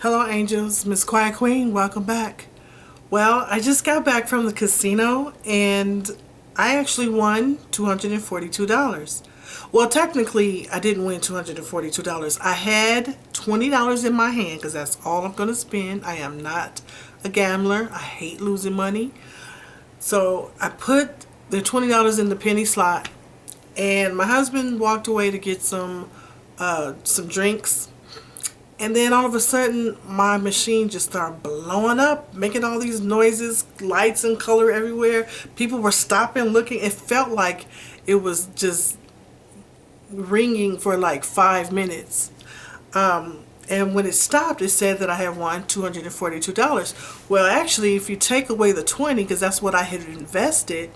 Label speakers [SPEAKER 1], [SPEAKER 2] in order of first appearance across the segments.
[SPEAKER 1] Hello, angels. Miss Quiet Queen, welcome back. Well, I just got back from the casino and I actually won $242. Well, technically, I didn't win $242. I had $20 in my hand because that's all I'm going to spend. I am not a gambler. I hate losing money. So I put the $20 in the penny slot, and my husband walked away to get some drinks. And then all of a sudden, my machine just started blowing up, making all these noises, lights and color everywhere. People were stopping, looking. It felt like it was just ringing for like 5 minutes. And when it stopped, it said that I had won $242. Well, actually, if you take away the 20, because that's what I had invested,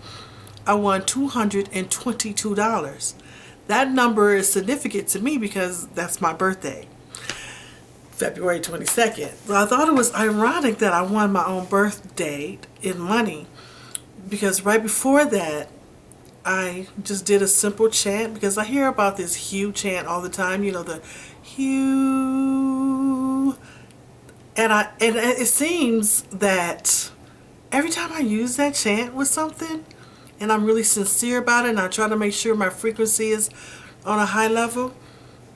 [SPEAKER 1] I won $222. That number is significant to me because that's my birthday. February 22nd. But I thought it was ironic that I won my own birthday in money because right before that, I just did a simple chant because I hear about this hue chant all the time, the hue. And it seems that every time I use that chant with something and I'm really sincere about it and I try to make sure my frequency is on a high level,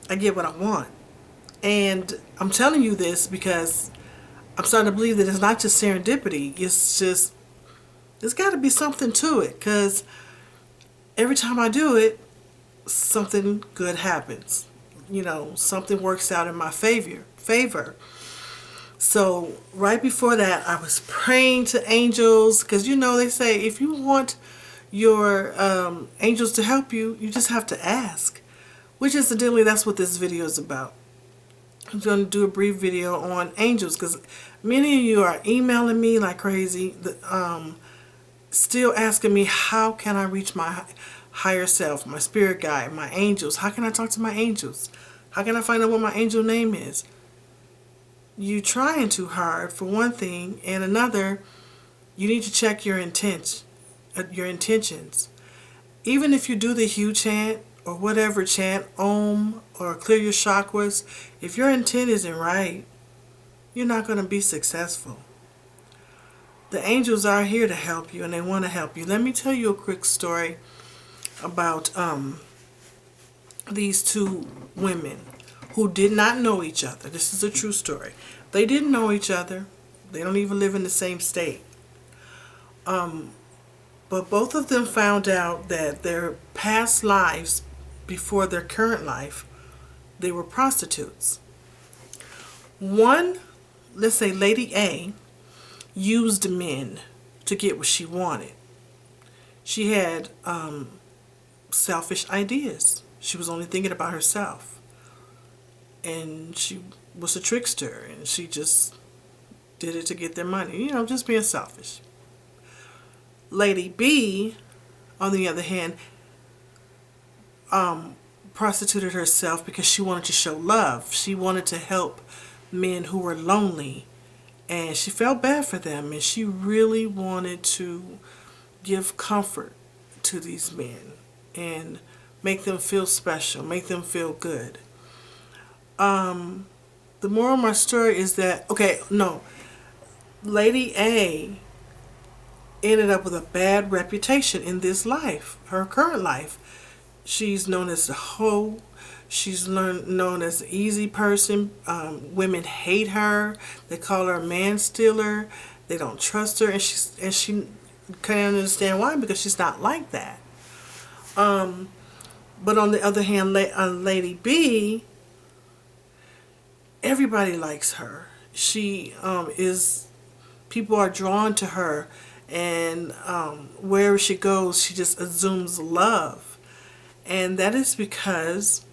[SPEAKER 1] I get what I want. And I'm telling you this because I'm starting to believe that it's not just serendipity. It's just, there's got to be something to it because every time I do it, something good happens. Something works out in my favor. So right before that, I was praying to angels because, they say if you want your angels to help you, you just have to ask. Which incidentally, that's what this video is about. I'm going to do a brief video on angels because many of you are emailing me like crazy, still asking me how can I reach my higher self, my spirit guide, my angels. How can I talk to my angels? How can I find out what my angel name is? You trying too hard for one thing, and another, you need to check your intentions. Even if you do the hue chant or whatever chant, Om, or clear your chakras, if your intent isn't right, you're not going to be successful. The angels are here to help you and they want to help you. Let me tell you a quick story about these two women who did not know each other. This is a true story. They didn't know each other. They don't even live in the same state. But both of them found out that their past lives before their current life, they were prostitutes. One, let's say Lady A, used men to get what she wanted. She had selfish ideas. She was only thinking about herself. And she was a trickster and she just did it to get their money. Just being selfish. Lady B, on the other hand, prostituted herself because she wanted to show love. She wanted to help men who were lonely, and she felt bad for them, and she really wanted to give comfort to these men and make them feel special, make them feel good. The moral of my story is that, Lady A ended up with a bad reputation in this life, her current life. She's known as the hoe. She's known as the easy person. Women hate her. They call her a man stealer. They don't trust her, and she can't understand why because she's not like that. But on the other hand, Lady B, everybody likes her. She is. People are drawn to her, and wherever she goes, she just assumes love. And that is because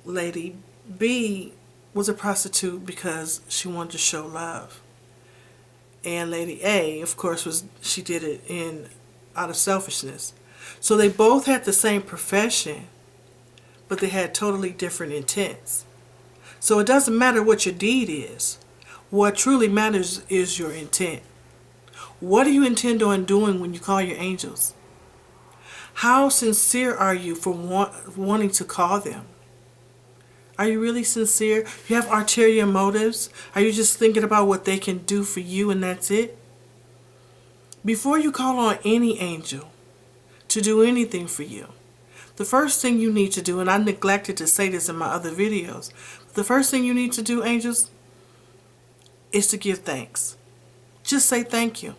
[SPEAKER 1] Lady B was a prostitute because she wanted to show love. And Lady A, of course, she did it out of selfishness. So they both had the same profession, but they had totally different intents. So it doesn't matter what your deed is. What truly matters is your intent. What do you intend on doing when you call your angels? How sincere are you for wanting to call them? Are you really sincere? You have ulterior motives? Are you just thinking about what they can do for you and that's it? Before you call on any angel to do anything for you, the first thing you need to do, and I neglected to say this in my other videos, the first thing you need to do, angels, is to give thanks. Just say thank you.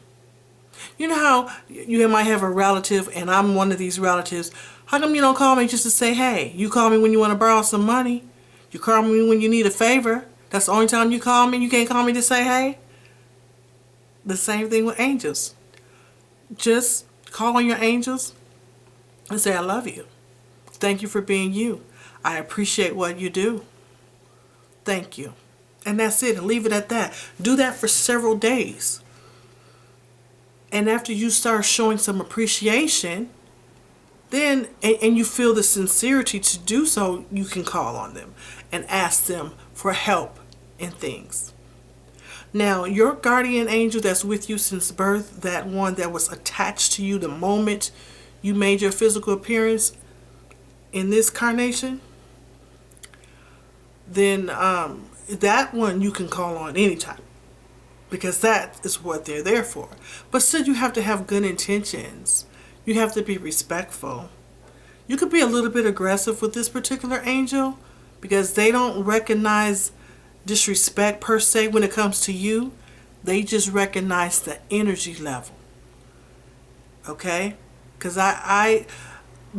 [SPEAKER 1] You know how you might have a relative, and I'm one of these relatives. How come you don't call me just to say hey? You call me when you want to borrow some money. You call me when you need a favor. That's the only time you call me. You can't call me to say hey. The same thing with angels. Just call on your angels and say I love you. Thank you for being you. I appreciate what you do. Thank you. And that's it. And leave it at that. Do that for several days. And after you start showing some appreciation, then, and you feel the sincerity to do so, you can call on them and ask them for help in things. Now, your guardian angel that's with you since birth, that one that was attached to you the moment you made your physical appearance in this carnation, then that one you can call on anytime, because that is what they're there for. But still, you have to have good intentions. You have to be respectful. You could be a little bit aggressive with this particular angel because they don't recognize disrespect per se when it comes to you. They just recognize the energy level. Okay? Because I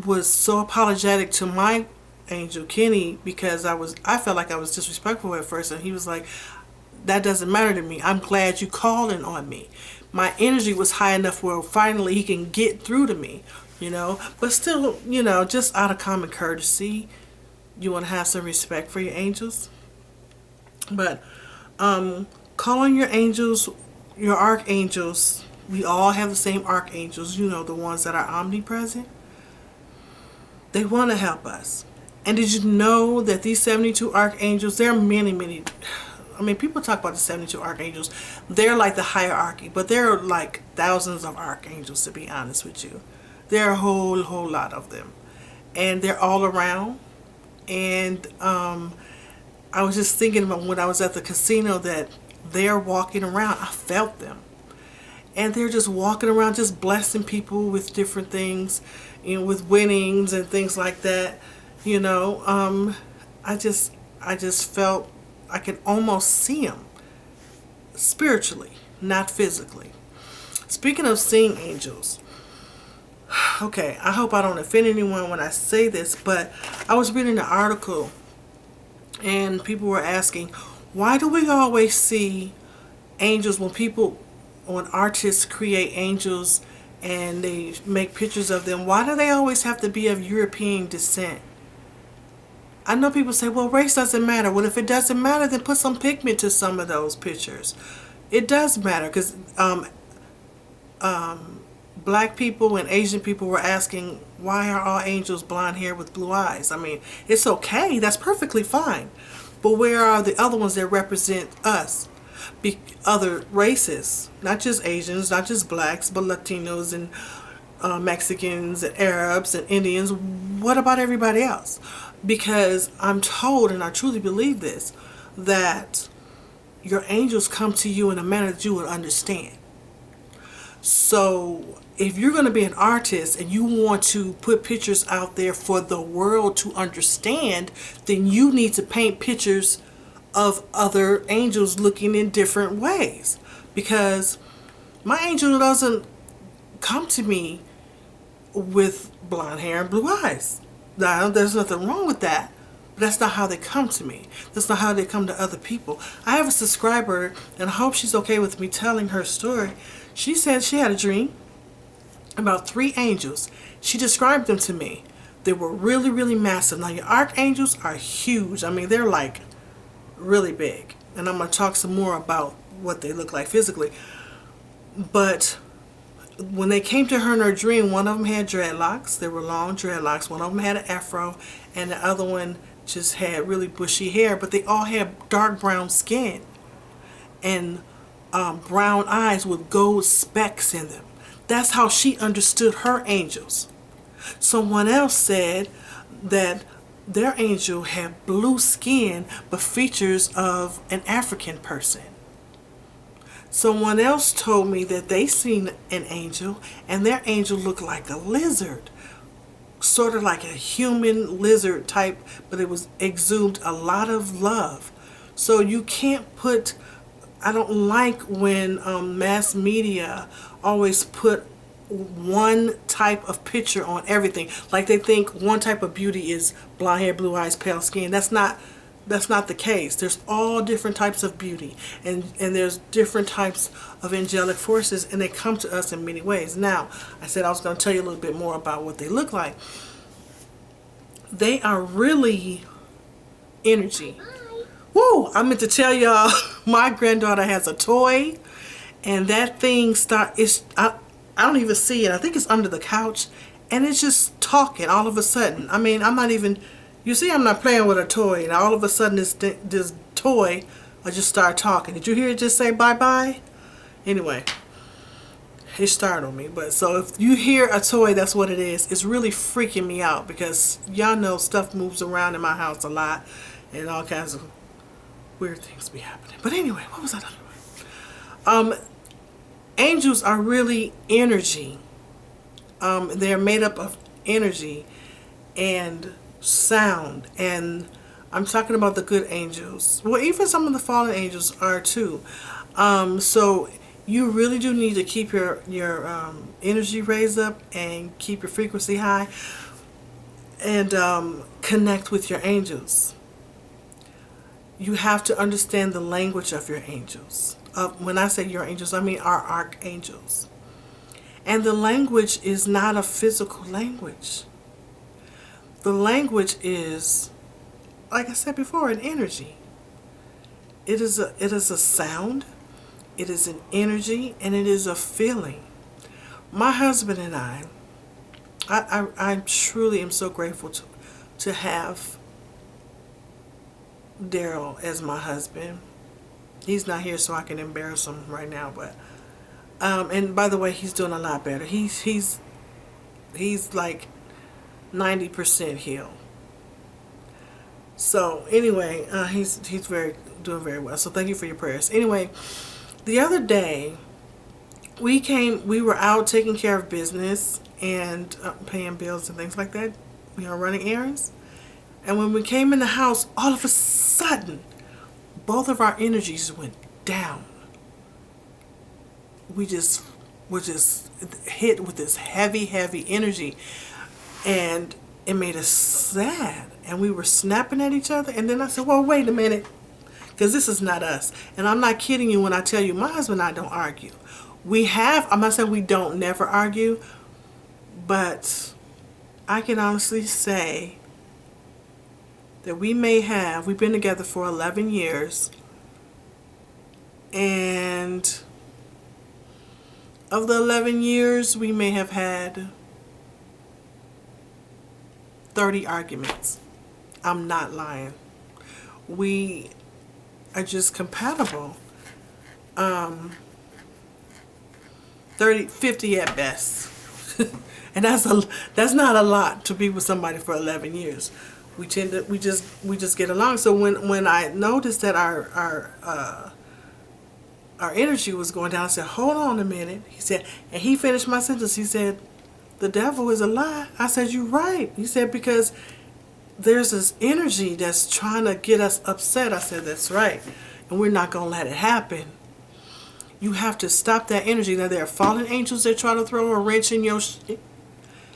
[SPEAKER 1] was so apologetic to my angel Kenny because I felt like I was disrespectful at first, and he was like, that doesn't matter to me. I'm glad you calling on me. My energy was high enough where finally he can get through to me, you know. But still, you know, just out of common courtesy, you want to have some respect for your angels. But call on your angels, your archangels. We all have the same archangels, you know, the ones that are omnipresent. They want to help us. And did you know that these 72 archangels, there are many, I mean, people talk about the 72 archangels. They're like the hierarchy, but there are like thousands of archangels, to be honest with you. There are a whole lot of them. And they're all around. And I was just thinking about when I was at the casino that they're walking around. I felt them. And they're just walking around, just blessing people with different things, you know, with winnings and things like that. You know, I just felt I could almost see them spiritually, not physically. Speaking of seeing angels, okay, I hope I don't offend anyone when I say this, but I was reading an article and people were asking, why do we always see angels when artists create angels and they make pictures of them? Why do they always have to be of European descent? I know people say, well, race doesn't matter. Well, if it doesn't matter, then put some pigment to some of those pictures. It does matter because black people and Asian people were asking, why are all angels blonde hair with blue eyes? I mean, it's okay. That's perfectly fine. But where are the other ones that represent us? Other races, not just Asians, not just blacks, but Latinos and Mexicans and Arabs and Indians. What about everybody else? Because I'm told, and I truly believe this, that your angels come to you in a manner that you would understand. So if you're going to be an artist and you want to put pictures out there for the world to understand, then you need to paint pictures of other angels looking in different ways. Because my angel doesn't come to me with blonde hair and blue eyes. Now, there's nothing wrong with that, but that's not how they come to me. That's not how they come to other people. I have a subscriber, and I hope she's okay with me telling her story. She said she had a dream about 3 angels. She described them to me. They were really massive. Now, your archangels are huge. I mean, they're like really big. And I'm going to talk some more about what they look like physically. But when they came to her in her dream, one of them had dreadlocks. They were long dreadlocks. One of them had an afro, and the other one just had really bushy hair. But they all had dark brown skin and brown eyes with gold specks in them. That's how she understood her angels. Someone else said that their angel had blue skin but features of an African person. Someone else told me that they seen an angel and their angel looked like a lizard, sort of like a human lizard type, but it was exumed a lot of love. So you can't put, I don't like when mass media always put one type of picture on everything. Like they think one type of beauty is blonde hair, blue eyes, pale skin. That's not the case. There's all different types of beauty, and there's different types of angelic forces, and they come to us in many ways. Now, I said I was going to tell you a little bit more about what they look like. They are really energy. Woo! I meant to tell y'all, my granddaughter has a toy, and that thing I don't even see it. I think it's under the couch, and it's just talking all of a sudden. I mean, I'm not even. You see, I'm not playing with a toy, and all of a sudden this toy I just started talking. Did you hear it just say bye-bye? Anyway, it startled me. But so if you hear a toy, that's what it is. It's really freaking me out because y'all know stuff moves around in my house a lot, and all kinds of weird things be happening. But anyway, what was I talking about? Angels are really energy. They're made up of energy and sound, and I'm talking about the good angels. Well, even some of the fallen angels are too. So you really do need to keep your energy raised up and keep your frequency high, and connect with your angels. You have to understand the language of your angels. When I say your angels, I mean our archangels. And the language is not a physical language. The language is, like I said before, an energy. It is a sound, it is an energy, and it is a feeling. My husband and I truly am so grateful to have Daryl as my husband. He's not here, so I can embarrass him right now, but and by the way, he's doing a lot better. He's like 90% healed. So anyway, he's doing very well. So thank you for your prayers. Anyway, the other day we were out taking care of business and paying bills and things like that. Running errands. And when we came in the house, all of a sudden, both of our energies went down. We just were just hit with this heavy energy, and it made us sad, and we were snapping at each other. And then I said, well, wait a minute, because this is not us. And I'm not kidding you when I tell you my husband and I don't argue. I'm not saying we don't never argue, but I can honestly say that we've been together for 11 years, and of the 11 years, we may have had 30 arguments. I'm not lying. We are just compatible. 30, 50 at best. And that's not a lot to be with somebody for 11 years. We just get along. So when I noticed that our energy was going down, I said, hold on a minute. He said, and he finished my sentence. He said, the devil is a lie. I said, you're right. He said, because there's this energy that's trying to get us upset. I said, that's right. And we're not going to let it happen. You have to stop that energy. Now, there are fallen angels that try to throw a wrench in your shit.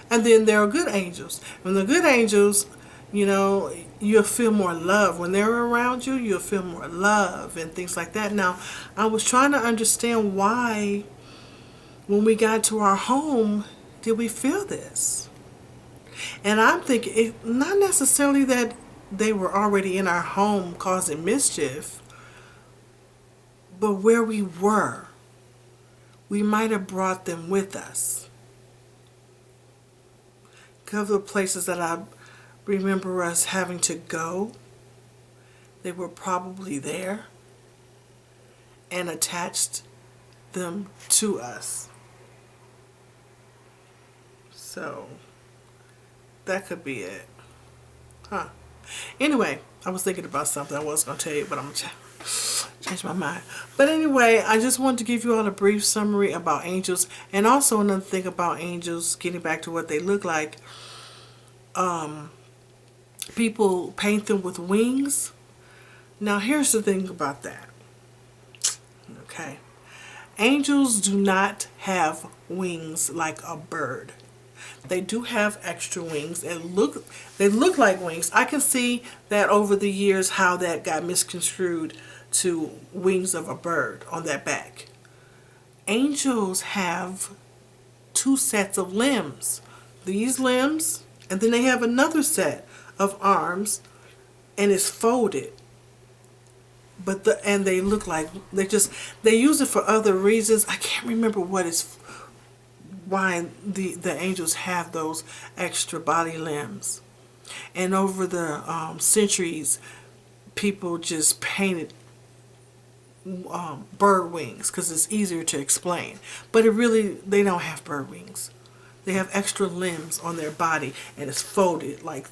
[SPEAKER 1] And then there are good angels. And the good angels, you'll feel more love. When they're around you, you'll feel more love and things like that. Now, I was trying to understand why, when we got to our home, did we feel this? And I'm thinking, not necessarily that they were already in our home causing mischief, but where we were, we might have brought them with us. A couple of places that I remember us having to go, they were probably there and attached them to us. So that could be it. Huh. Anyway, I was thinking about something I was going to tell you, but I'm going to change my mind. But anyway, I just wanted to give you all a brief summary about angels. And also another thing about angels, getting back to what they look like. People paint them with wings. Now here's the thing about that. Okay. Angels do not have wings like a bird. They do have extra wings and they look like wings. I can see that over the years how that got misconstrued to wings of a bird on that back. Angels have two sets of limbs. These limbs, and then they have another set of arms, and it's folded. But they look like they use it for other reasons. I can't remember why the angels have those extra body limbs. And over the centuries, people just painted bird wings because it's easier to explain. But they don't have bird wings. They have extra limbs on their body, and it's folded, like,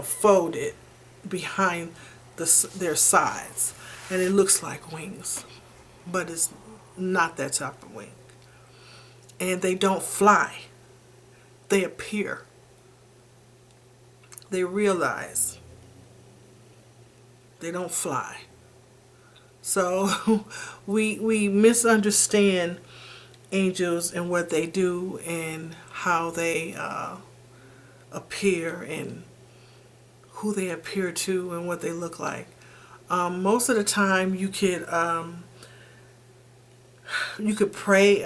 [SPEAKER 1] folded behind their sides. And it looks like wings, but it's not that type of wing. And they don't fly. They appear. They realize. They don't fly. So we misunderstand angels and what they do and how they appear and who they appear to and what they look like. Most of the time you could pray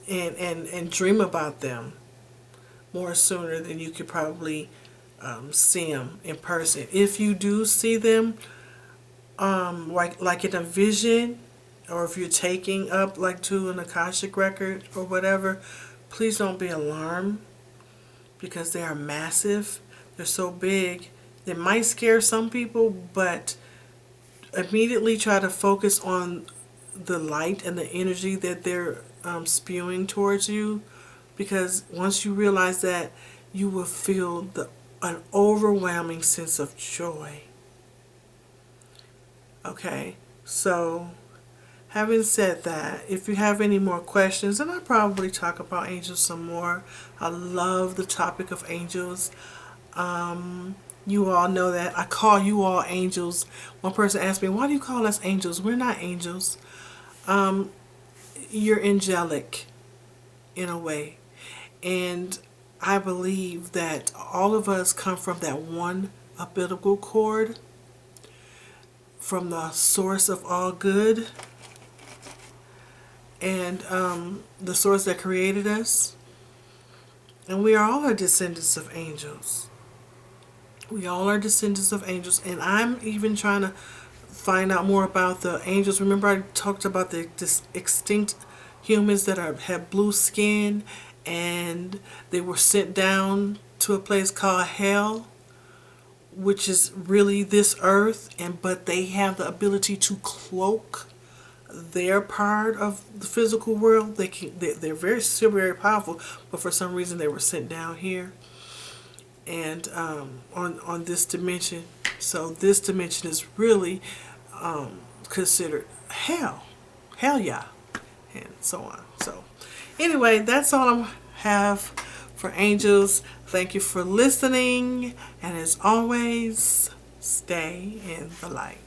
[SPEAKER 1] and dream about them more sooner than you could probably see them in person. If you do see them, like in a vision, or if you're taking up like to an Akashic record or whatever, please don't be alarmed because they are massive. They're so big. They might scare some people, but immediately try to focus on the light and the energy that they're spewing towards you, because once you realize that, you will feel an overwhelming sense of joy. Okay, so having said that, if you have any more questions, and I'll probably talk about angels some more. I love the topic of angels. You all know that I call you all angels. One person asked me, why do you call us angels? We're not angels. You're angelic in a way. And I believe that all of us come from that one umbilical cord, from the source of all good, and the source that created us. And we are all a descendants of angels. We all are descendants of angels, and I'm even trying to find out more about the angels. Remember I talked about the extinct humans that have blue skin, and they were sent down to a place called hell, which is really this earth, but they have the ability to cloak their part of the physical world. They're still very powerful, but for some reason they were sent down here. And on this dimension. So this dimension is really considered hell. Hell yeah. And so on. So anyway, that's all I have for angels. Thank you for listening. And as always, stay in the light.